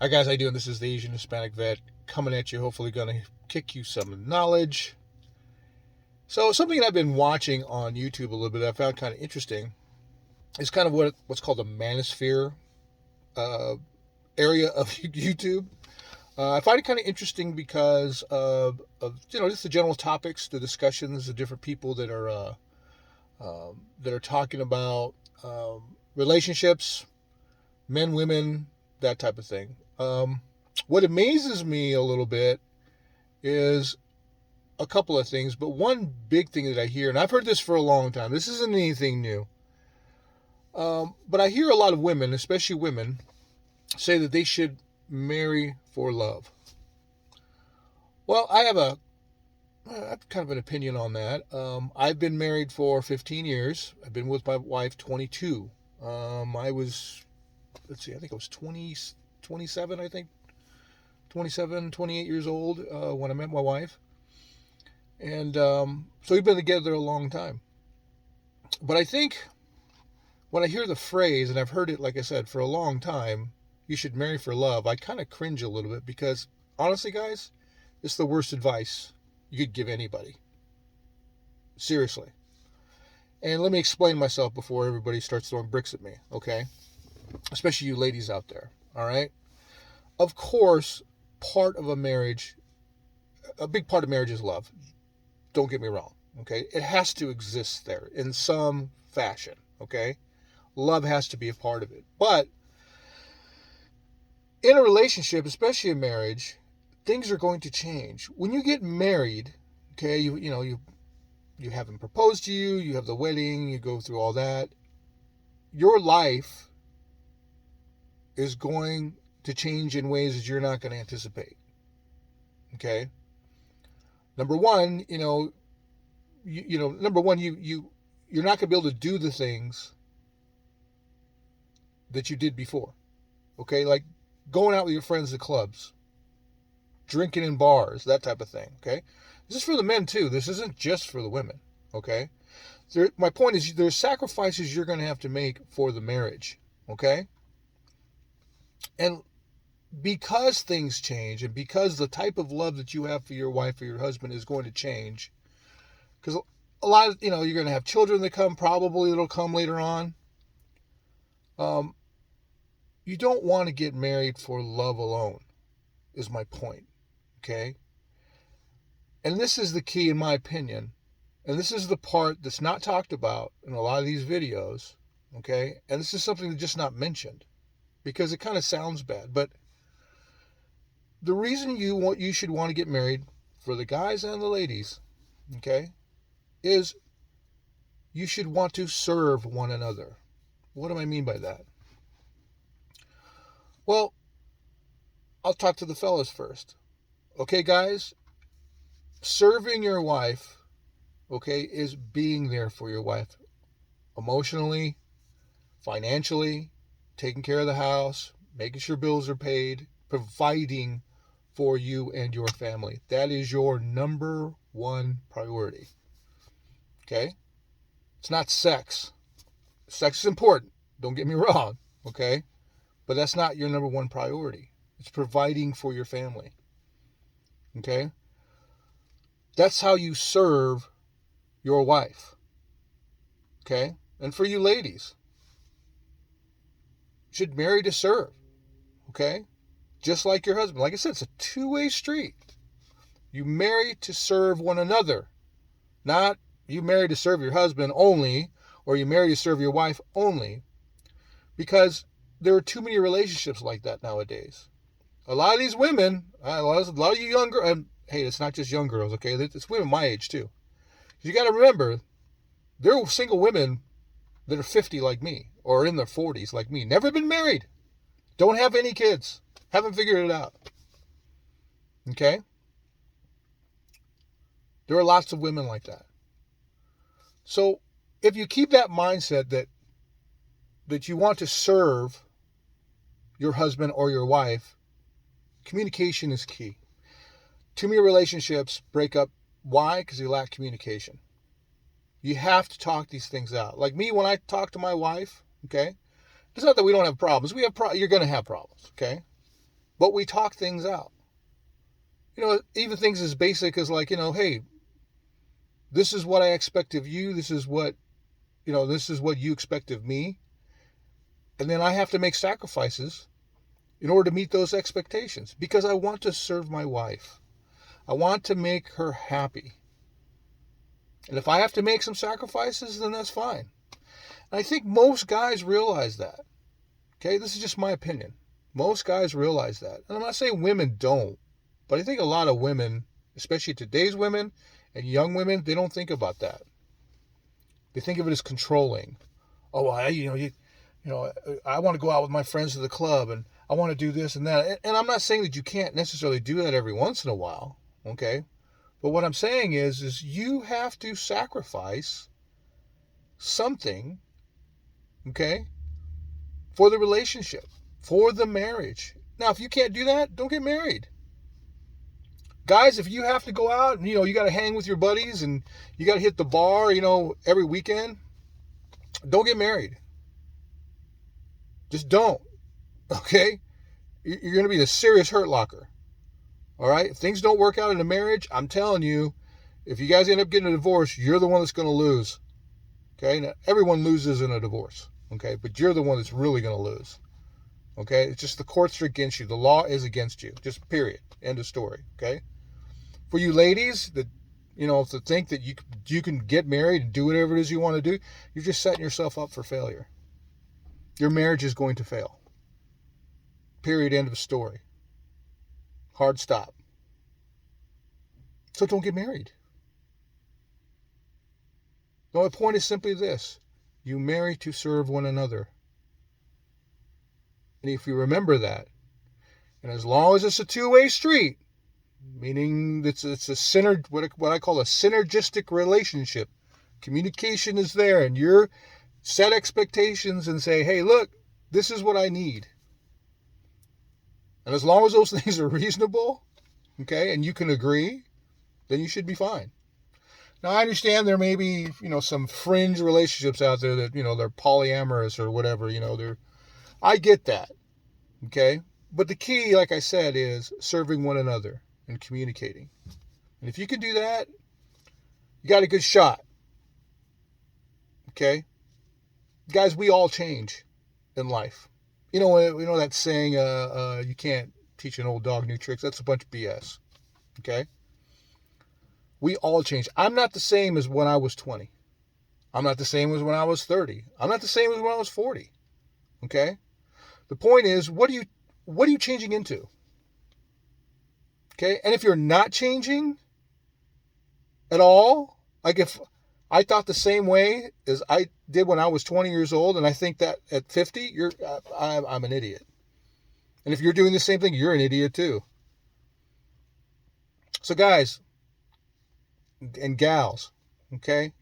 Hi guys, how you doing? This is the Asian Hispanic Vet coming at you. Hopefully, going to kick you some knowledge. So, something that I've been watching on YouTube a little bit, I found kind of interesting, is kind of what's called the manosphere uh, area of YouTube. I find it kind of interesting because of just the general topics, the discussions, the different people that are talking about relationships, men, women, that type of thing. What amazes me a little bit is a couple of things, but one big thing that I hear, and I've heard this for a long time, this isn't anything new, but I hear a lot of women, especially women, say that they should marry for love. Well, I have kind of an opinion on that. I've been married for 15 years. I've been with my wife 22. I was, let's see, I think I was 20, 27, I think, 27, 28 years old when I met my wife. And so we've been together a long time. But I think when I hear the phrase, and I've heard it, like I said, for a long time, you should marry for love, I kind of cringe a little bit because honestly, guys, it's the worst advice you could give anybody. Seriously. And let me explain myself before everybody starts throwing bricks at me, okay? Especially you ladies out there, all right? Of course, part of a marriage, a big part of marriage is love. Don't get me wrong, okay? It has to exist there in some fashion, okay? Love has to be a part of it. But in a relationship, especially a marriage, things are going to change. When you get married, okay, you have him propose to you, you have the wedding, you go through all that. Your life is going to change in ways that you're not going to anticipate. Okay? Number one, number one, you're not going to be able to do the things that you did before. Okay? Like going out with your friends to clubs, drinking in bars, that type of thing. Okay? This is for the men too. This isn't just for the women. Okay? My point is there's sacrifices you're going to have to make for the marriage. Okay? And because things change and because the type of love that you have for your wife or your husband is going to change, because a lot of, you're going to have children that come, probably it'll come later on. You don't want to get married for love alone, is my point. Okay? And this is the key, in my opinion. And this is the part that's not talked about in a lot of these videos. Okay? And this is something that's just not mentioned because it kind of sounds bad. But the reason you should want to get married, for the guys and the ladies, okay, is you should want to serve one another. What do I mean by that? Well, I'll talk to the fellas first. Okay, guys, serving your wife, okay, is being there for your wife emotionally, financially, taking care of the house, making sure bills are paid, providing for you and your family. That is your number one priority. Okay? It's not sex. Sex is important. Don't get me wrong. Okay? But that's not your number one priority. It's providing for your family. Okay? That's how you serve your wife. Okay? And for you ladies, you should marry to serve. Okay? Just like your husband. Like I said, it's a two-way street. You marry to serve one another. Not you marry to serve your husband only, or you marry to serve your wife only. Because there are too many relationships like that nowadays. A lot of these women, a lot of you young girls, hey, it's not just young girls, okay? It's women my age too. You got to remember, there are single women that are 50 like me, or in their 40s like me, never been married, don't have any kids, haven't figured it out. Okay? There are lots of women like that. So if you keep that mindset that you want to serve your husband or your wife, communication is key. Too many relationships break up. Why? Because you lack communication. You have to talk these things out. Like me, when I talk to my wife, okay, it's not that we don't have problems. You're going to have problems, okay? but we talk things out. Even things as basic as like, hey, this is what I expect of you. This is what you expect of me. And then I have to make sacrifices in order to meet those expectations because I want to serve my wife. I want to make her happy. And if I have to make some sacrifices, then that's fine. And I think most guys realize that. Okay, this is just my opinion. Most guys realize that. And I'm not saying women don't, but I think a lot of women, especially today's women and young women, they don't think about that. They think of it as controlling. Oh, well, I want to go out with my friends to the club and I want to do this and that. And I'm not saying that you can't necessarily do that every once in a while, okay? But what I'm saying is you have to sacrifice something, okay, for the relationship, for the marriage. Now, if you can't do that, don't get married. Guys, if you have to go out and, you got to hang with your buddies and you got to hit the bar, every weekend, don't get married. Just don't, okay? You're going to be a serious hurt locker, all right? If things don't work out in a marriage, I'm telling you, if you guys end up getting a divorce, you're the one that's going to lose, okay? Now, everyone loses in a divorce, okay? But you're the one that's really going to lose, okay? It's just the courts are against you. The law is against you, just period. End of story, okay? For you ladies that, to think that you can get married and do whatever it is you want to do, you're just setting yourself up for failure. Your marriage is going to fail. Period. End of story. Hard stop. So don't get married. The only point is simply this. You marry to serve one another. And if you remember that, and as long as it's a two-way street, meaning it's a what I call a synergistic relationship, communication is there, and you're set expectations and say, hey, look, this is what I need. And as long as those things are reasonable, okay, and you can agree, then you should be fine. Now, I understand there may be, some fringe relationships out there that, they're polyamorous or whatever, I get that, okay? But the key, like I said, is serving one another and communicating. And if you can do that, you got a good shot, okay? Guys, we all change in life. You know that saying, you can't teach an old dog new tricks? That's a bunch of BS, okay? We all change. I'm not the same as when I was 20. I'm not the same as when I was 30. I'm not the same as when I was 40, okay? The point is, what are you changing into? Okay? And if you're not changing at all, like if I thought the same way as I did when I was 20 years old, and I think that at 50, I'm an idiot. And if you're doing the same thing, you're an idiot too. So guys and gals, okay,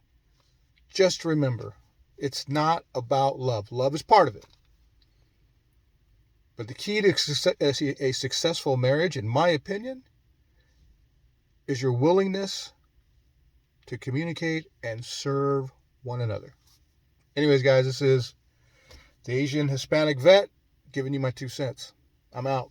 just remember, it's not about love. Love is part of it. But the key to a successful marriage, in my opinion, is your willingness to communicate and serve one another. Anyways, guys, this is the Asian Hispanic Vet giving you my 2 cents. I'm out.